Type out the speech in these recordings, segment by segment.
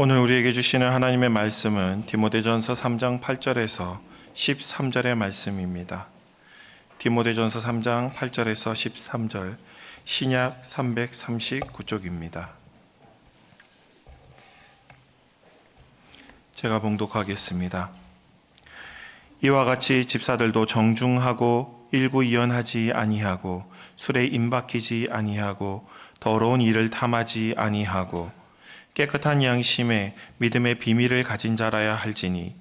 오늘 우리에게 주시는 하나님의 말씀은 디모데전서 3장 8절에서 13절의 말씀입니다. 디모데전서 3장 8절에서 13절, 신약 339쪽입니다. 제가 봉독하겠습니다. 이와 같이 집사들도 정중하고 일구이연하지 아니하고 술에 임박히지 아니하고 더러운 일을 탐하지 아니하고 깨끗한 양심에 믿음의 비밀을 가진 자라야 할지니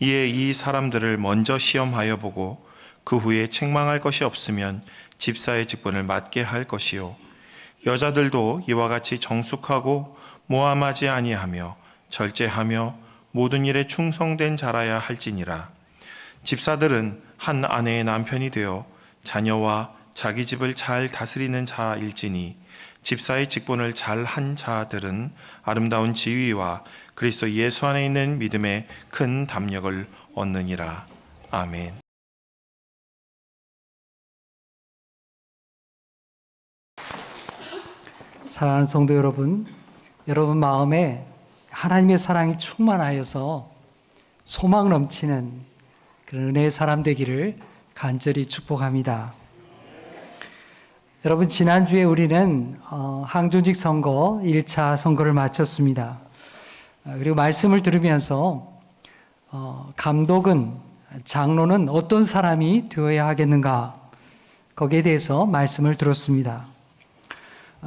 이에 이 사람들을 먼저 시험하여 보고 그 후에 책망할 것이 없으면 집사의 직분을 맡게 할 것이요 여자들도 이와 같이 정숙하고 모함하지 아니하며 절제하며 모든 일에 충성된 자라야 할지니라. 집사들은 한 아내의 남편이 되어 자녀와 자기 집을 잘 다스리는 자일지니 집사의 직분을 잘한 자들은 아름다운 지위와 그리스도 예수 안에 있는 믿음의 큰 담력을 얻느니라. 아멘. 사랑하는 성도 여러분, 여러분 마음에 하나님의 사랑이 충만하여서 소망 넘치는 그런 은혜의 사람 되기를 간절히 축복합니다. 여러분, 지난주에 우리는 항존직 선거 1차 선거를 마쳤습니다. 그리고 말씀을 들으면서 감독은, 장로는 어떤 사람이 되어야 하겠는가, 거기에 대해서 말씀을 들었습니다.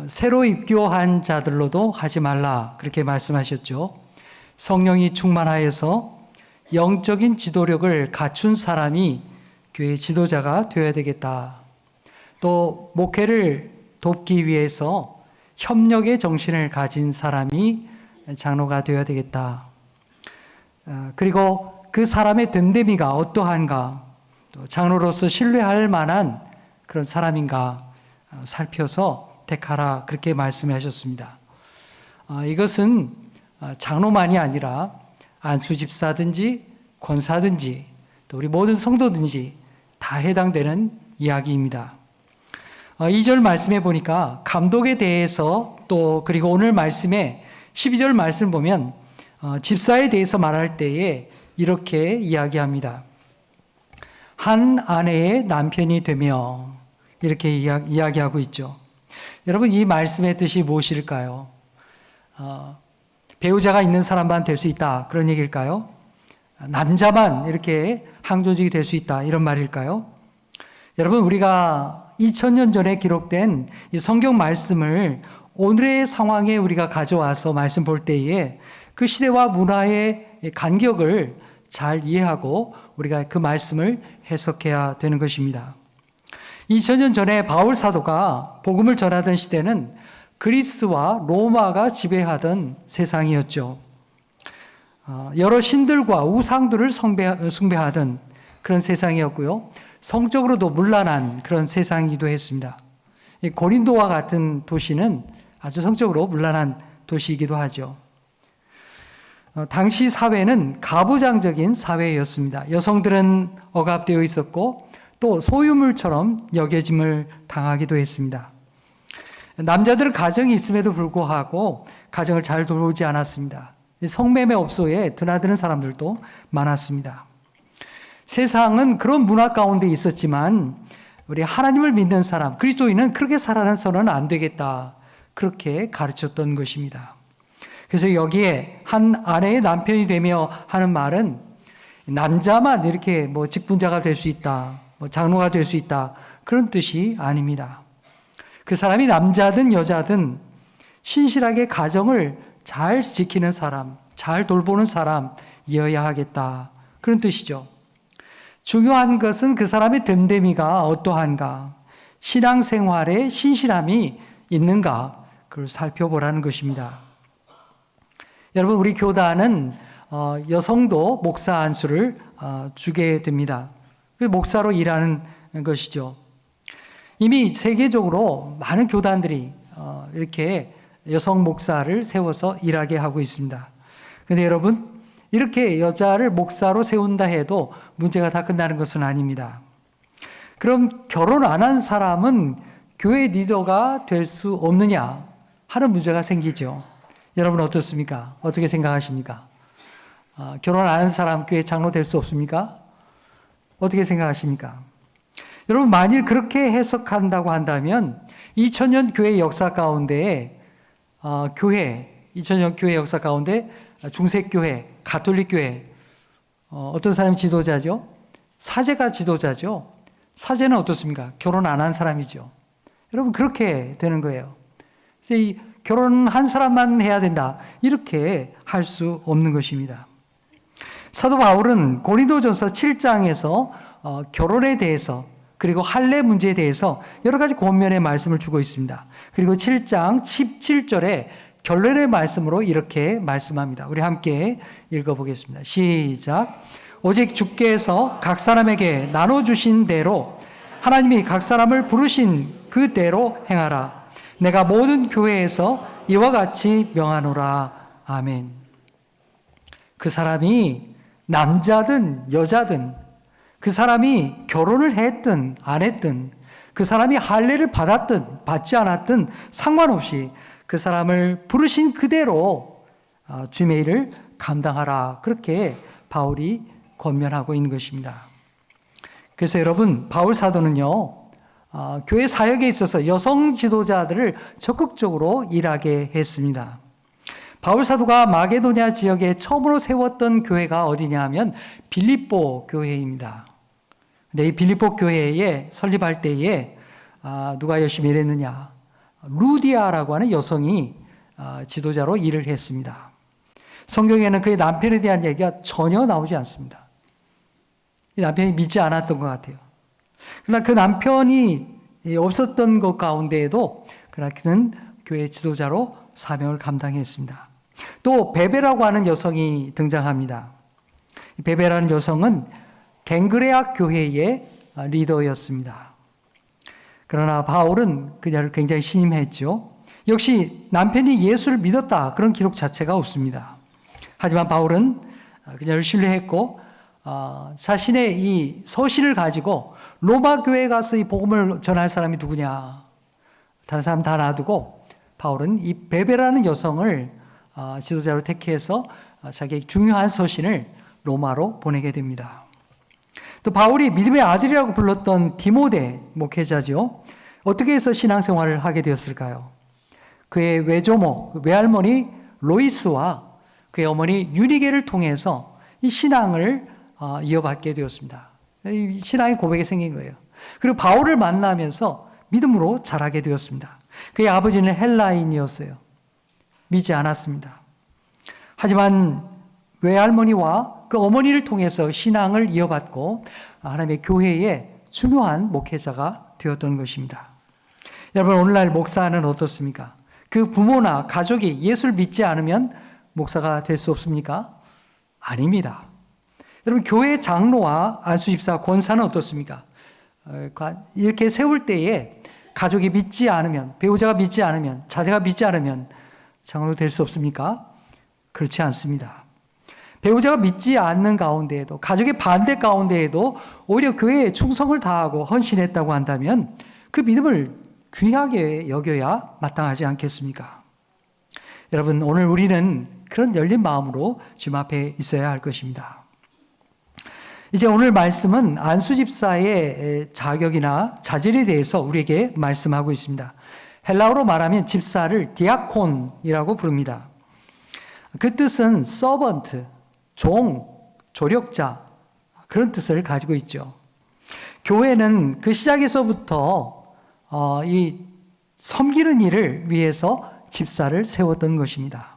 새로 입교한 자들로도 하지 말라, 그렇게 말씀하셨죠. 성령이 충만하여서 영적인 지도력을 갖춘 사람이 교회 지도자가 되어야 되겠다. 또 목회를 돕기 위해서 협력의 정신을 가진 사람이 장로가 되어야 되겠다. 그리고 그 사람의 됨됨이가 어떠한가, 또 장로로서 신뢰할 만한 그런 사람인가 살펴서 택하라, 그렇게 말씀하셨습니다. 이것은 장로만이 아니라 안수집사든지 권사든지 또 우리 모든 성도든지 다 해당되는 이야기입니다. 2절 말씀해 보니까 감독에 대해서, 또 그리고 오늘 말씀에 12절 말씀 보면 집사에 대해서 말할 때에 이렇게 이야기합니다. 한 아내의 남편이 되며, 이렇게 이야기하고 있죠. 여러분, 이 말씀의 뜻이 무엇일까요? 배우자가 있는 사람만 될 수 있다, 그런 얘기일까요? 남자만 이렇게 항존직이 될 수 있다, 이런 말일까요? 여러분, 우리가 2000년 전에 기록된 이 성경 말씀을 오늘의 상황에 우리가 가져와서 말씀 볼 때에 그 시대와 문화의 간격을 잘 이해하고 우리가 그 말씀을 해석해야 되는 것입니다. 2000년 전에 바울 사도가 복음을 전하던 시대는 그리스와 로마가 지배하던 세상이었죠. 여러 신들과 우상들을 숭배하던 그런 세상이었고요. 성적으로도 문란한 그런 세상이기도 했습니다. 고린도와 같은 도시는 아주 성적으로 문란한 도시이기도 하죠. 당시 사회는 가부장적인 사회였습니다. 여성들은 억압되어 있었고 또 소유물처럼 여겨짐을 당하기도 했습니다. 남자들은 가정이 있음에도 불구하고 가정을 잘 돌보지 않았습니다. 성매매 업소에 드나드는 사람들도 많았습니다. 세상은 그런 문화 가운데 있었지만 우리 하나님을 믿는 사람, 그리스도인은 그렇게 살아서는 안 되겠다, 그렇게 가르쳤던 것입니다. 그래서 여기에 한 아내의 남편이 되며 하는 말은 남자만 이렇게 직분자가 될 수 있다, 장로가 될 수 있다, 그런 뜻이 아닙니다. 그 사람이 남자든 여자든 신실하게 가정을 잘 지키는 사람, 잘 돌보는 사람이어야 하겠다, 그런 뜻이죠. 중요한 것은 그 사람의 됨됨이가 어떠한가, 신앙생활에 신실함이 있는가, 그걸 살펴보라는 것입니다. 여러분, 우리 교단은 여성도 목사 안수를 주게 됩니다. 목사로 일하는 것이죠. 이미 세계적으로 많은 교단들이 이렇게 여성 목사를 세워서 일하게 하고 있습니다. 그런데 여러분, 이렇게 여자를 목사로 세운다 해도 문제가 다 끝나는 것은 아닙니다. 그럼 결혼 안 한 사람은 교회 리더가 될 수 없느냐 하는 문제가 생기죠. 여러분 어떻습니까? 어떻게 생각하십니까? 결혼 안 한 사람 교회 장로 될 수 없습니까? 어떻게 생각하십니까? 여러분 만일 그렇게 해석한다고 한다면 2000년 교회 역사 가운데 2000년 교회 역사 가운데 중세교회, 가톨릭교회 어떤 사람이 지도자죠? 사제가 지도자죠. 사제는 어떻습니까? 결혼 안 한 사람이죠. 여러분 그렇게 되는 거예요. 그래서 이 결혼한 사람만 해야 된다. 이렇게 할 수 없는 것입니다. 사도 바울은 고린도전서 7장에서 결혼에 대해서 그리고 할례 문제에 대해서 여러 가지 권면의 말씀을 주고 있습니다. 그리고 7장 17절에 결론의 말씀으로 이렇게 말씀합니다. 우리 함께 읽어보겠습니다. 시작. 오직 주께서 각 사람에게 나눠주신 대로 하나님이 각 사람을 부르신 그대로 행하라. 내가 모든 교회에서 이와 같이 명하노라. 아멘. 그 사람이 남자든 여자든 그 사람이 결혼을 했든 안 했든 그 사람이 할례를 받았든 받지 않았든 상관없이 그 사람을 부르신 그대로 주님의 일을 감당하라. 그렇게 바울이 권면하고 있는 것입니다. 그래서 여러분 바울 사도는요 교회 사역에 있어서 여성 지도자들을 적극적으로 일하게 했습니다. 바울 사도가 마게도냐 지역에 처음으로 세웠던 교회가 어디냐 하면 빌립보 교회입니다. 근데 이 빌립보 교회에 설립할 때에 누가 열심히 일했느냐? 루디아라고 하는 여성이 지도자로 일을 했습니다. 성경에는 그의 남편에 대한 얘기가 전혀 나오지 않습니다. 이 남편이 믿지 않았던 것 같아요. 그러나 그 남편이 없었던 것 가운데에도 그러나 그는 교회 지도자로 사명을 감당했습니다. 또 베베라고 하는 여성이 등장합니다. 베베라는 여성은 갱그레악 교회의 리더였습니다. 그러나 바울은 그녀를 굉장히 신임했죠. 역시 남편이 예수를 믿었다 그런 기록 자체가 없습니다. 하지만 바울은 그녀를 신뢰했고 자신의 이 서신을 가지고 로마 교회에 가서 이 복음을 전할 사람이 누구냐 다른 사람 다 놔두고 바울은 이 베베라는 여성을 지도자로 택해서 자기의 중요한 서신을 로마로 보내게 됩니다. 또 바울이 믿음의 아들이라고 불렀던 디모데 목회자죠. 어떻게 해서 신앙생활을 하게 되었을까요? 그의 외조모, 외할머니 로이스와 그의 어머니 유니게를 통해서 이 신앙을 이어받게 되었습니다. 이 신앙의 고백이 생긴 거예요. 그리고 바울을 만나면서 믿음으로 자라게 되었습니다. 그의 아버지는 헬라인이었어요. 믿지 않았습니다. 하지만 외할머니와 그 어머니를 통해서 신앙을 이어받고 하나님의 교회의 중요한 목회자가 되었던 것입니다. 여러분 오늘날 목사는 어떻습니까? 그 부모나 가족이 예수를 믿지 않으면 목사가 될 수 없습니까? 아닙니다. 여러분 교회 장로와 안수집사 권사는 어떻습니까? 이렇게 세울 때에 가족이 믿지 않으면, 배우자가 믿지 않으면, 자녀가 믿지 않으면 장로 될 수 없습니까? 그렇지 않습니다. 배우자가 믿지 않는 가운데에도, 가족의 반대 가운데에도 오히려 교회에 충성을 다하고 헌신했다고 한다면 그 믿음을 귀하게 여겨야 마땅하지 않겠습니까? 여러분 오늘 우리는 그런 열린 마음으로 주님 앞에 있어야 할 것입니다. 이제 오늘 말씀은 안수집사의 자격이나 자질에 대해서 우리에게 말씀하고 있습니다. 헬라어로 말하면 집사를 디아콘이라고 부릅니다. 그 뜻은 서번트, 종, 조력자 그런 뜻을 가지고 있죠. 교회는 그 시작에서부터 이 섬기는 일을 위해서 집사를 세웠던 것입니다.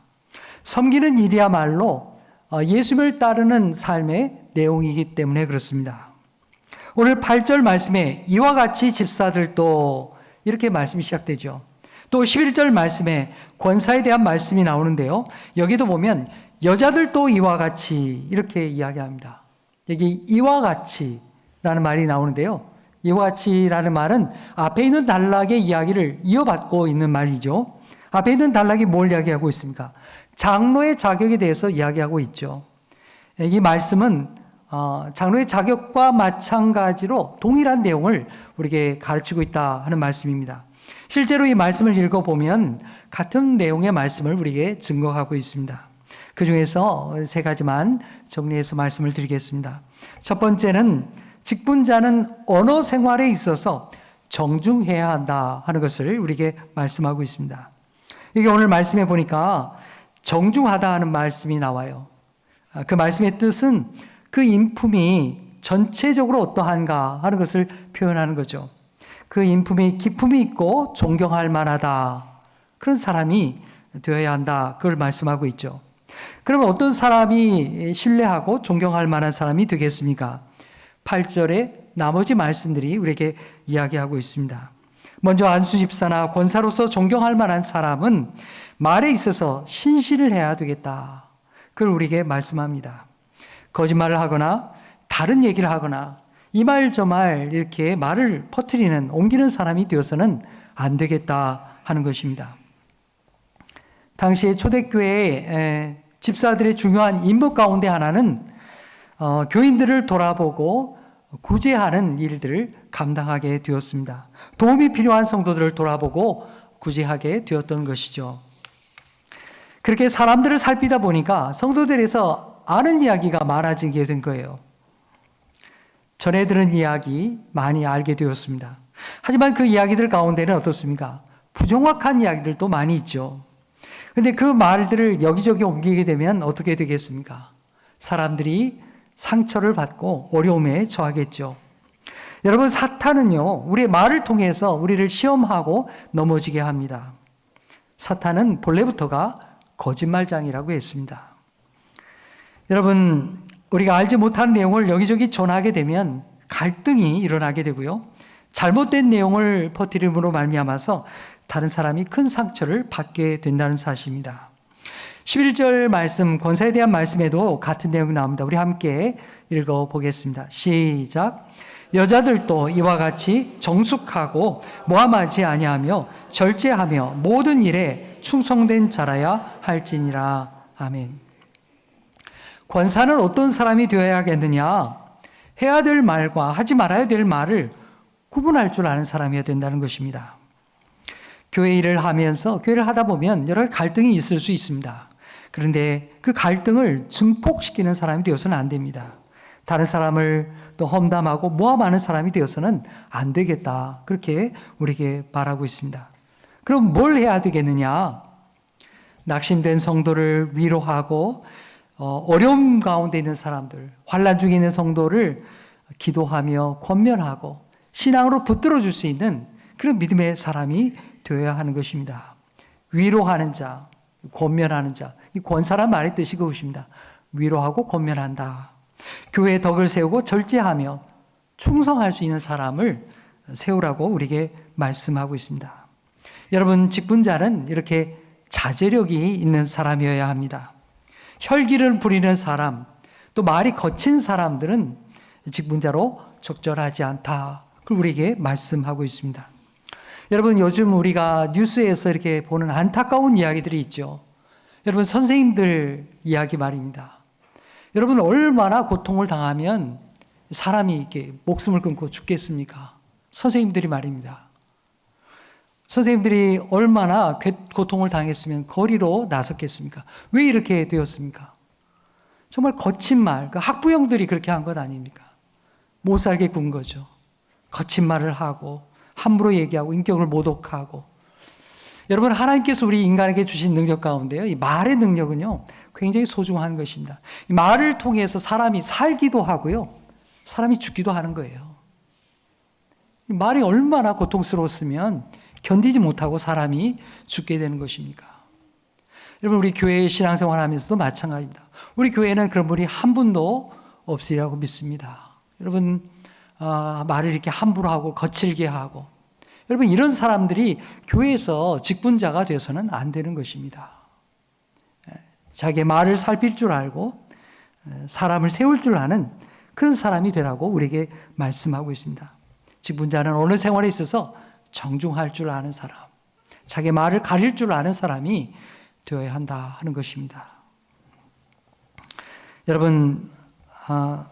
섬기는 일이야말로 예수님을 따르는 삶의 내용이기 때문에 그렇습니다. 오늘 8절 말씀에 이와 같이 집사들도 이렇게 말씀이 시작되죠. 또 11절 말씀에 권사에 대한 말씀이 나오는데요. 여기도 보면 여자들도 이와 같이 이렇게 이야기합니다. 여기 이와 같이라는 말이 나오는데요. 이와 같이라는 말은 앞에 있는 단락의 이야기를 이어받고 있는 말이죠. 앞에 있는 단락이 뭘 이야기하고 있습니까? 장로의 자격에 대해서 이야기하고 있죠. 이 말씀은 장로의 자격과 마찬가지로 동일한 내용을 우리에게 가르치고 있다 하는 말씀입니다. 실제로 이 말씀을 읽어보면 같은 내용의 말씀을 우리에게 증거하고 있습니다. 그 중에서 세 가지만 정리해서 말씀을 드리겠습니다. 첫 번째는 직분자는 언어 생활에 있어서 정중해야 한다 하는 것을 우리에게 말씀하고 있습니다. 이게 오늘 말씀해 보니까 정중하다 하는 말씀이 나와요. 그 말씀의 뜻은 그 인품이 전체적으로 어떠한가 하는 것을 표현하는 거죠. 그 인품이 기품이 있고 존경할 만하다. 그런 사람이 되어야 한다. 그걸 말씀하고 있죠. 그러면 어떤 사람이 신뢰하고 존경할 만한 사람이 되겠습니까? 8절에 나머지 말씀들이 우리에게 이야기하고 있습니다. 먼저 안수 집사나 권사로서 존경할 만한 사람은 말에 있어서 신실을 해야 되겠다. 그걸 우리에게 말씀합니다. 거짓말을 하거나 다른 얘기를 하거나 이 말 저 말 이렇게 말을 퍼뜨리는 옮기는 사람이 되어서는 안 되겠다 하는 것입니다. 당시에 초대교회 집사들의 중요한 임무 가운데 하나는 교인들을 돌아보고 구제하는 일들을 감당하게 되었습니다. 도움이 필요한 성도들을 돌아보고 구제하게 되었던 것이죠. 그렇게 사람들을 살피다 보니까 성도들에서 아는 이야기가 많아지게 된 거예요. 전해 들은 이야기 많이 알게 되었습니다. 하지만 그 이야기들 가운데는 어떻습니까? 부정확한 이야기들도 많이 있죠. 그런데 그 말들을 여기저기 옮기게 되면 어떻게 되겠습니까? 사람들이 상처를 받고 어려움에 처하겠죠. 여러분, 사탄은요, 우리의 말을 통해서 우리를 시험하고 넘어지게 합니다. 사탄은 본래부터가 거짓말장이라고 했습니다. 여러분, 우리가 알지 못한 내용을 여기저기 전하게 되면 갈등이 일어나게 되고요. 잘못된 내용을 퍼뜨림으로 말미암아서 다른 사람이 큰 상처를 받게 된다는 사실입니다. 11절 말씀, 권사에 대한 말씀에도 같은 내용이 나옵니다. 우리 함께 읽어보겠습니다. 시작. 여자들도 이와 같이 정숙하고 모함하지 아니하며 절제하며 모든 일에 충성된 자라야 할지니라. 아멘. 권사는 어떤 사람이 되어야겠느냐? 해야 될 말과 하지 말아야 될 말을 구분할 줄 아는 사람이어야 된다는 것입니다. 교회 일을 하면서 교회를 하다 보면 여러 갈등이 있을 수 있습니다. 그런데 그 갈등을 증폭시키는 사람이 되어서는 안 됩니다. 다른 사람을 또 험담하고 모함하는 사람이 되어서는 안 되겠다. 그렇게 우리에게 말하고 있습니다. 그럼 뭘 해야 되겠느냐? 낙심된 성도를 위로하고 어려움 가운데 있는 사람들, 환난 중에 있는 성도를 기도하며 권면하고 신앙으로 붙들어 줄 수 있는 그런 믿음의 사람이 되어야 하는 것입니다. 위로하는 자, 권면하는 자, 이 권사란 말의 뜻이 그것입니다. 위로하고 권면한다. 교회의 덕을 세우고 절제하며 충성할 수 있는 사람을 세우라고 우리에게 말씀하고 있습니다. 여러분, 직분자는 이렇게 자제력이 있는 사람이어야 합니다. 혈기를 부리는 사람, 또 말이 거친 사람들은 직분자로 적절하지 않다. 그걸 우리에게 말씀하고 있습니다. 여러분, 요즘 우리가 뉴스에서 이렇게 보는 안타까운 이야기들이 있죠. 여러분, 선생님들 이야기 말입니다. 여러분, 얼마나 고통을 당하면 사람이 이렇게 목숨을 끊고 죽겠습니까? 선생님들이 말입니다. 선생님들이 얼마나 고통을 당했으면 거리로 나섰겠습니까? 왜 이렇게 되었습니까? 정말 거친 말, 그 학부형들이 그렇게 한 것 아닙니까? 못 살게 군 거죠. 거친 말을 하고 함부로 얘기하고 인격을 모독하고. 여러분, 하나님께서 우리 인간에게 주신 능력 가운데요, 이 말의 능력은요 굉장히 소중한 것입니다. 이 말을 통해서 사람이 살기도 하고요, 사람이 죽기도 하는 거예요. 이 말이 얼마나 고통스러웠으면 견디지 못하고 사람이 죽게 되는 것입니까? 여러분, 우리 교회 신앙생활 하면서도 마찬가지입니다. 우리 교회는 그런 분이 한 분도 없으리라고 믿습니다. 여러분, 말을 이렇게 함부로 하고 거칠게 하고, 여러분, 이런 사람들이 교회에서 직분자가 되어서는 안 되는 것입니다. 자기의 말을 살필 줄 알고 사람을 세울 줄 아는 그런 사람이 되라고 우리에게 말씀하고 있습니다. 직분자는 어느 생활에 있어서 정중할 줄 아는 사람, 자기의 말을 가릴 줄 아는 사람이 되어야 한다 하는 것입니다. 여러분,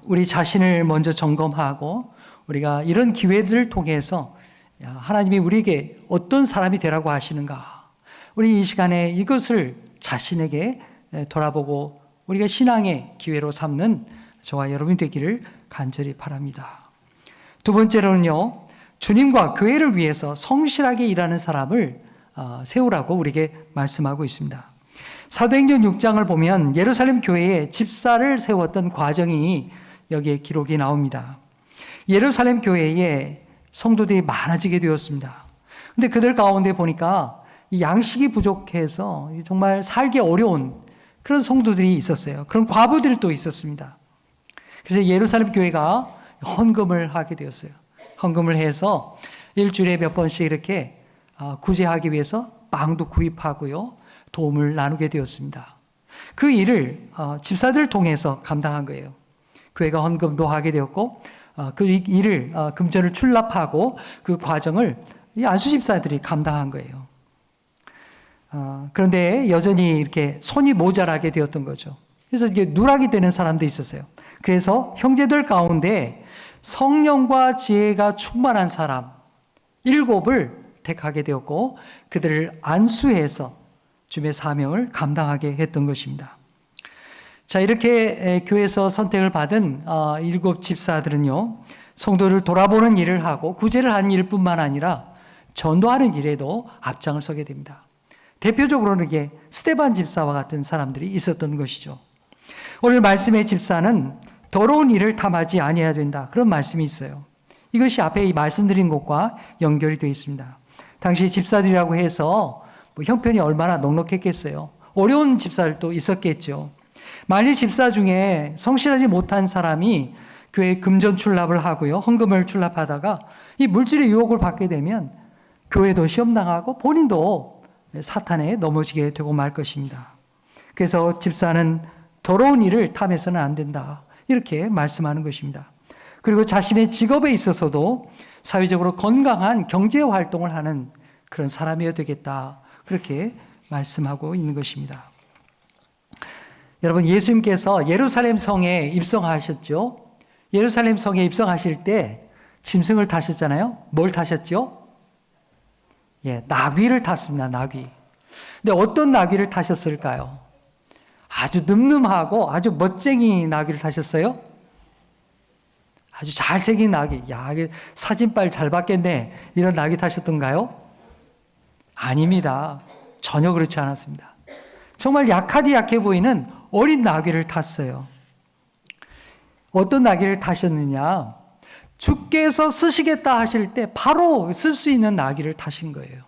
우리 자신을 먼저 점검하고 우리가 이런 기회들을 통해서 하나님이 우리에게 어떤 사람이 되라고 하시는가? 우리 이 시간에 이것을 자신에게 돌아보고 우리가 신앙의 기회로 삼는 저와 여러분이 되기를 간절히 바랍니다. 두 번째로는요, 주님과 교회를 위해서 성실하게 일하는 사람을 세우라고 우리에게 말씀하고 있습니다. 사도행전 6장을 보면 예루살렘 교회에 집사를 세웠던 과정이 여기에 기록이 나옵니다. 예루살렘 교회에 성도들이 많아지게 되었습니다. 근데 그들 가운데 보니까 이 양식이 부족해서 정말 살기 어려운 그런 성도들이 있었어요. 그런 과부들도 있었습니다. 그래서 예루살렘 교회가 헌금을 하게 되었어요. 헌금을 해서 일주일에 몇 번씩 이렇게 구제하기 위해서 빵도 구입하고요. 도움을 나누게 되었습니다. 그 일을 집사들을 통해서 감당한 거예요. 교회가 헌금도 하게 되었고 그 일을 금전을 출납하고 그 과정을 이 안수 집사들이 감당한 거예요. 그런데 여전히 이렇게 손이 모자라게 되었던 거죠. 그래서 이게 누락이 되는 사람도 있었어요. 그래서 형제들 가운데 성령과 지혜가 충만한 사람 7을 택하게 되었고 그들을 안수해서 주님의 사명을 감당하게 했던 것입니다. 자, 이렇게 교회에서 선택을 받은 7 집사들은요, 성도를 돌아보는 일을 하고 구제를 하는 일뿐만 아니라 전도하는 일에도 앞장을 서게 됩니다. 대표적으로는 이게 스데반 집사와 같은 사람들이 있었던 것이죠. 오늘 말씀의 집사는 더러운 일을 탐하지 아니해야 된다. 그런 말씀이 있어요. 이것이 앞에 말씀드린 것과 연결이 되어 있습니다. 당시 집사들이라고 해서 형편이 얼마나 넉넉했겠어요. 어려운 집사들도 있었겠죠. 만일 집사 중에 성실하지 못한 사람이 교회 금전 출납을 하고요, 헌금을 출납하다가 이 물질의 유혹을 받게 되면 교회도 시험당하고 본인도 사탄에 넘어지게 되고 말 것입니다. 그래서 집사는 더러운 일을 탐해서는 안 된다. 이렇게 말씀하는 것입니다. 그리고 자신의 직업에 있어서도 사회적으로 건강한 경제 활동을 하는 그런 사람이어야 되겠다. 그렇게 말씀하고 있는 것입니다. 여러분, 예수님께서 예루살렘 성에 입성하셨죠? 예루살렘 성에 입성하실 때 짐승을 타셨잖아요. 뭘 타셨죠? 나귀를 탔습니다. 나귀. 근데 어떤 나귀를 타셨을까요? 아주 늠름하고 아주 멋쟁이 나귀를 타셨어요? 아주 잘생긴 나귀. 야, 사진빨 잘 받겠네. 이런 나귀 타셨던가요? 아닙니다. 전혀 그렇지 않았습니다. 정말 약하디 약해 보이는 어린 나귀를 탔어요. 어떤 나귀를 타셨느냐? 주께서 쓰시겠다 하실 때 바로 쓸 수 있는 나귀를 타신 거예요.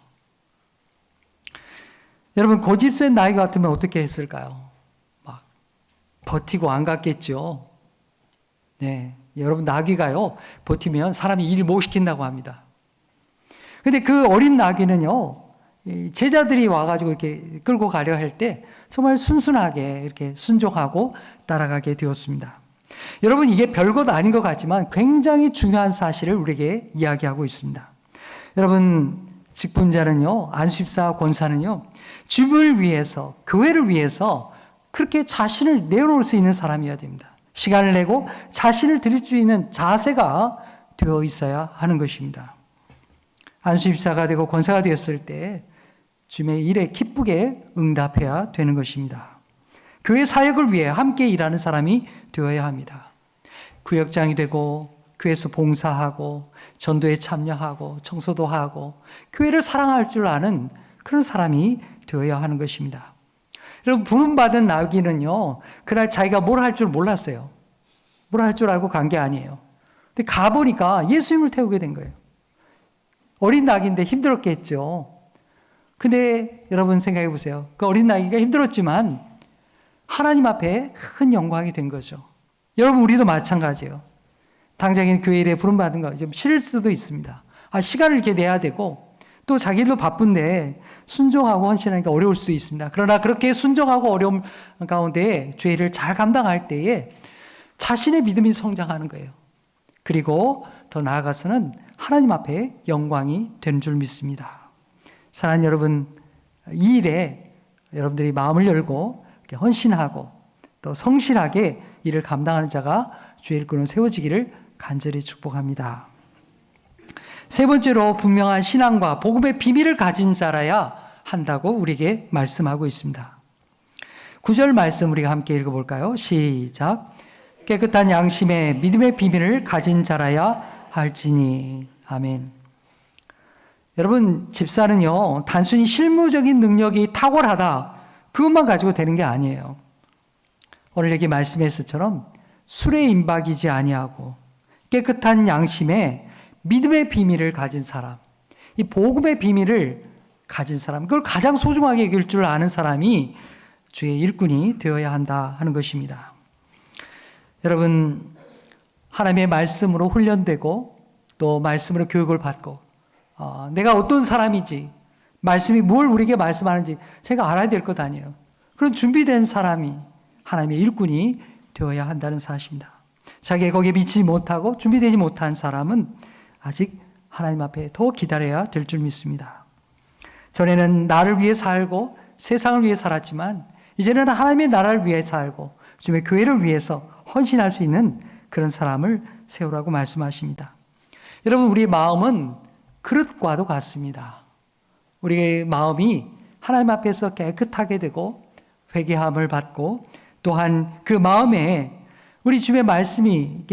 여러분, 고집센 나귀 같으면 어떻게 했을까요? 막 버티고 안 갔겠죠. 네, 여러분, 나귀가요 버티면 사람이 일 못 시킨다고 합니다. 근데 그 어린 나귀는요, 제자들이 와가지고 이렇게 끌고 가려 할 때 정말 순순하게 이렇게 순종하고 따라가게 되었습니다. 여러분, 이게 별것 아닌 것 같지만 굉장히 중요한 사실을 우리에게 이야기하고 있습니다. 여러분, 직분자는요, 안수집사 권사는요, 주님을 위해서, 교회를 위해서 그렇게 자신을 내어놓을 수 있는 사람이어야 됩니다. 시간을 내고 자신을 드릴 수 있는 자세가 되어 있어야 하는 것입니다. 안수집사가 되고 권사가 되었을 때 주님의 일에 기쁘게 응답해야 되는 것입니다. 교회 사역을 위해 함께 일하는 사람이 되어야 합니다. 구역장이 되고 교회에서 봉사하고 전도에 참여하고 청소도 하고 교회를 사랑할 줄 아는 그런 사람이 되어야 하는 것입니다. 여러분, 부름받은 나귀는요, 그날 자기가 뭘 할 줄 몰랐어요. 뭘 할 줄 알고 간 게 아니에요. 근데 가보니까 예수님을 태우게 된 거예요. 어린 나귀인데 힘들었겠죠. 근데 여러분 생각해 보세요. 그 어린 나귀가 힘들었지만 하나님 앞에 큰 영광이 된 거죠. 여러분, 우리도 마찬가지예요. 당장에 교회 일에 부름받은 거 좀 싫을 수도 있습니다. 시간을 이렇게 내야 되고 또 자기 일도 바쁜데 순종하고 헌신하기가 어려울 수도 있습니다. 그러나 그렇게 순종하고 어려움 가운데 주의 일을 잘 감당할 때에 자신의 믿음이 성장하는 거예요. 그리고 더 나아가서는 하나님 앞에 영광이 되는 줄 믿습니다. 사랑하는 여러분, 이 일에 여러분들이 마음을 열고 헌신하고 또 성실하게 일을 감당하는 자가 주의 일꾼으로 세워지기를 간절히 축복합니다. 세 번째로 분명한 신앙과 복음의 비밀을 가진 자라야 한다고 우리에게 말씀하고 있습니다. 9절 말씀 우리가 함께 읽어볼까요? 시작. 깨끗한 양심에 믿음의 비밀을 가진 자라야 할지니. 아멘. 여러분, 집사는요, 단순히 실무적인 능력이 탁월하다, 그것만 가지고 되는 게 아니에요. 오늘 여기 말씀에서처럼 술에 임박이지 아니하고 깨끗한 양심에 믿음의 비밀을 가진 사람, 이 복음의 비밀을 가진 사람, 그걸 가장 소중하게 여길 줄 아는 사람이 주의 일꾼이 되어야 한다 하는 것입니다. 여러분, 하나님의 말씀으로 훈련되고 또 말씀으로 교육을 받고 내가 어떤 사람이지, 말씀이 뭘 우리에게 말씀하는지 제가 알아야 될 것 아니에요. 그런 준비된 사람이 하나님의 일꾼이 되어야 한다는 사실입니다. 자기가 거기에 미치지 못하고 준비되지 못한 사람은 아직 하나님 앞에 더 기다려야 될 줄 믿습니다. 전에는 나를 위해 살고 세상을 위해 살았지만 이제는 하나님의 나라를 위해 살고 주님의 교회를 위해서 헌신할 수 있는 그런 사람을 세우라고 말씀하십니다. 여러분, 우리의 마음은 그릇과도 같습니다. 우리의 마음이 하나님 앞에서 깨끗하게 되고 회개함을 받고 또한 그 마음에 우리 주님의 말씀이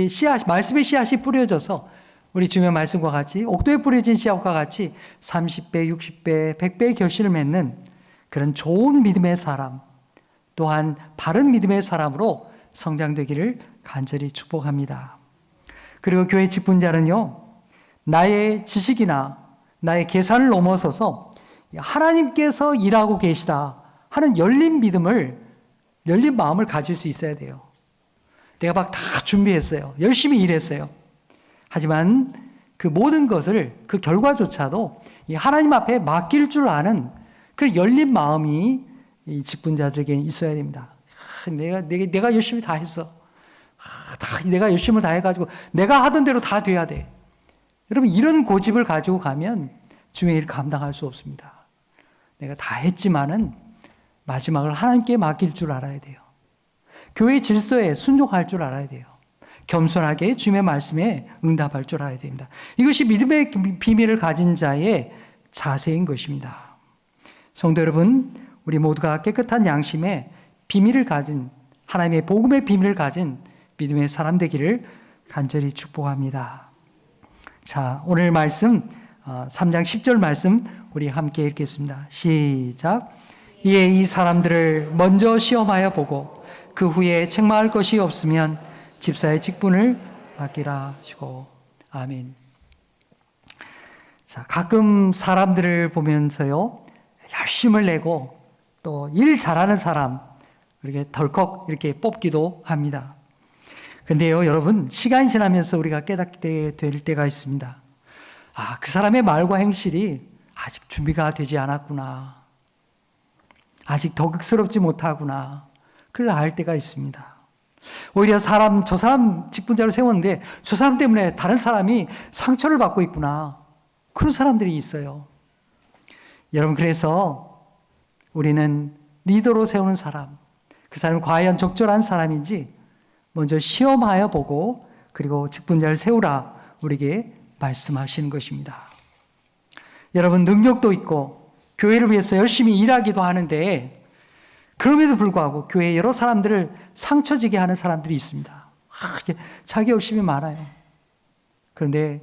말씀의 씨앗이 뿌려져서 우리 주님의 말씀과 같이 옥도에 뿌려진 씨앗과 같이 30배, 60배, 100배의 결실을 맺는 그런 좋은 믿음의 사람, 또한 바른 믿음의 사람으로 성장되기를 간절히 축복합니다. 그리고 교회 직분자는요, 나의 지식이나 나의 계산을 넘어서서 하나님께서 일하고 계시다 하는 열린 믿음을, 열린 마음을 가질 수 있어야 돼요. 내가 막 다 준비했어요. 열심히 일했어요. 하지만 그 모든 것을, 그 결과조차도 하나님 앞에 맡길 줄 아는 그 열린 마음이 이 직분자들에게 있어야 됩니다. 내가 열심히 다 했어. 내가 열심히 다 해가지고 내가 하던 대로 다 돼야 돼. 여러분, 이런 고집을 가지고 가면 주의 일 감당할 수 없습니다. 내가 다 했지만은 마지막을 하나님께 맡길 줄 알아야 돼요. 교회 질서에 순종할 줄 알아야 돼요. 겸손하게 주님의 말씀에 응답할 줄 알아야 됩니다. 이것이 믿음의 비밀을 가진 자의 자세인 것입니다. 성도 여러분, 우리 모두가 깨끗한 양심에 비밀을 가진, 하나님의 복음의 비밀을 가진 믿음의 사람 되기를 간절히 축복합니다. 자, 오늘 말씀 3장 10절 말씀 우리 함께 읽겠습니다. 시작. 이에 이 사람들을 먼저 시험하여 보고 그 후에 책망할 것이 없으면 집사의 직분을 맡기라 하시고. 아멘. 자, 가끔 사람들을 보면서요, 열심을 내고 또 일 잘하는 사람 이렇게 덜컥 이렇게 뽑기도 합니다. 근데요, 여러분, 시간이 지나면서 우리가 깨닫게 될 때가 있습니다. 아, 그 사람의 말과 행실이 아직 준비가 되지 않았구나. 아직 덕스럽지 못하구나. 그걸 알 때가 있습니다. 오히려 저 사람 직분자로 세웠는데 저 사람 때문에 다른 사람이 상처를 받고 있구나. 그런 사람들이 있어요. 여러분, 그래서 우리는 리더로 세우는 사람, 그 사람이 과연 적절한 사람인지 먼저 시험하여 보고 그리고 직분자를 세우라 우리에게 말씀하시는 것입니다. 여러분, 능력도 있고 교회를 위해서 열심히 일하기도 하는데 그럼에도 불구하고 교회에 여러 사람들을 상처지게 하는 사람들이 있습니다. 자기 열심히 많아요. 그런데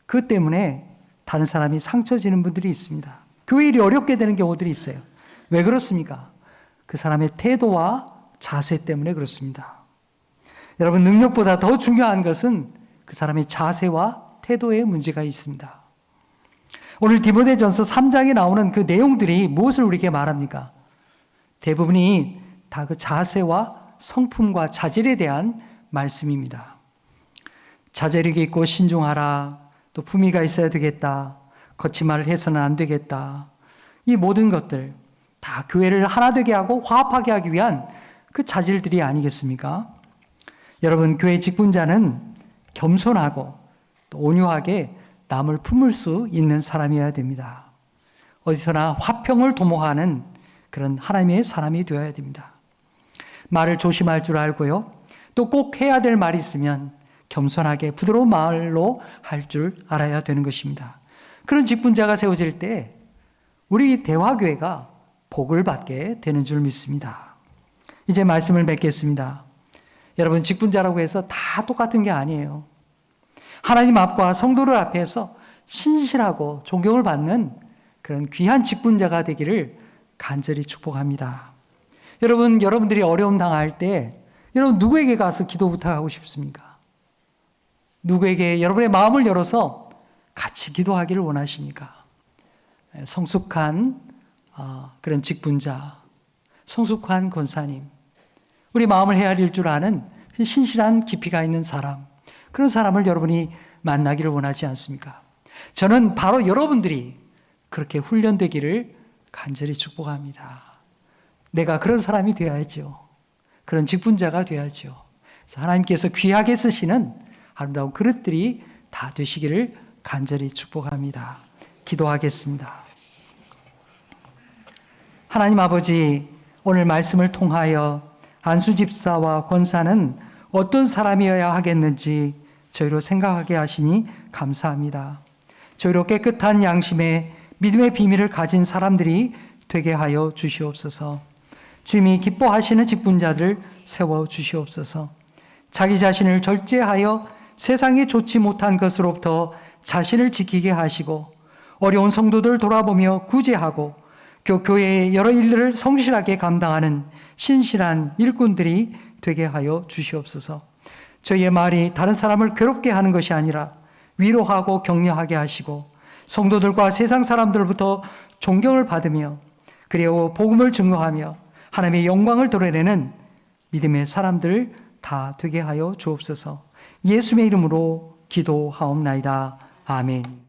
그 때문에 다른 사람이 상처지는 분들이 있습니다. 교회 일이 어렵게 되는 경우들이 있어요. 왜 그렇습니까? 그 사람의 태도와 자세 때문에 그렇습니다. 여러분, 능력보다 더 중요한 것은 그 사람의 자세와 태도에 문제가 있습니다. 오늘 디모데전서 3장에 나오는 그 내용들이 무엇을 우리에게 말합니까? 대부분이 다 그 자세와 성품과 자질에 대한 말씀입니다. 자제력이 있고 신중하라, 또 품위가 있어야 되겠다, 거친 말을 해서는 안 되겠다. 이 모든 것들 다 교회를 하나 되게 하고 화합하게 하기 위한 그 자질들이 아니겠습니까? 여러분, 교회 직분자는 겸손하고 또 온유하게 남을 품을 수 있는 사람이어야 됩니다. 어디서나 화평을 도모하는 그런 하나님의 사람이 되어야 됩니다. 말을 조심할 줄 알고요. 또 꼭 해야 될 말이 있으면 겸손하게 부드러운 말로 할 줄 알아야 되는 것입니다. 그런 직분자가 세워질 때 우리 대화교회가 복을 받게 되는 줄 믿습니다. 이제 말씀을 맺겠습니다. 여러분, 직분자라고 해서 다 똑같은 게 아니에요. 하나님 앞과 성도들 앞에서 신실하고 존경을 받는 그런 귀한 직분자가 되기를 간절히 축복합니다. 여러분, 여러분들이 어려움 당할 때 여러분 누구에게 가서 기도 부탁하고 싶습니까? 누구에게 여러분의 마음을 열어서 같이 기도하기를 원하십니까? 성숙한 그런 직분자, 성숙한 권사님, 우리 마음을 헤아릴 줄 아는 신실한 깊이가 있는 사람, 그런 사람을 여러분이 만나기를 원하지 않습니까? 저는 바로 여러분들이 그렇게 훈련되기를 간절히 축복합니다. 내가 그런 사람이 되어야죠. 그런 직분자가 되어야죠. 그래서 하나님께서 귀하게 쓰시는 아름다운 그릇들이 다 되시기를 간절히 축복합니다. 기도하겠습니다. 하나님 아버지, 오늘 말씀을 통하여 안수 집사와 권사는 어떤 사람이어야 하겠는지 저희로 생각하게 하시니 감사합니다. 저희로 깨끗한 양심에 믿음의 비밀을 가진 사람들이 되게 하여 주시옵소서. 주님이 기뻐하시는 직분자들 세워 주시옵소서. 자기 자신을 절제하여 세상에 좋지 못한 것으로부터 자신을 지키게 하시고 어려운 성도들 돌아보며 구제하고 교회의 여러 일들을 성실하게 감당하는 신실한 일꾼들이 되게 하여 주시옵소서. 저희의 말이 다른 사람을 괴롭게 하는 것이 아니라 위로하고 격려하게 하시고 성도들과 세상 사람들부터 존경을 받으며 그리고 복음을 증거하며 하나님의 영광을 드러내는 믿음의 사람들 다 되게 하여 주옵소서. 예수의 이름으로 기도하옵나이다. 아멘.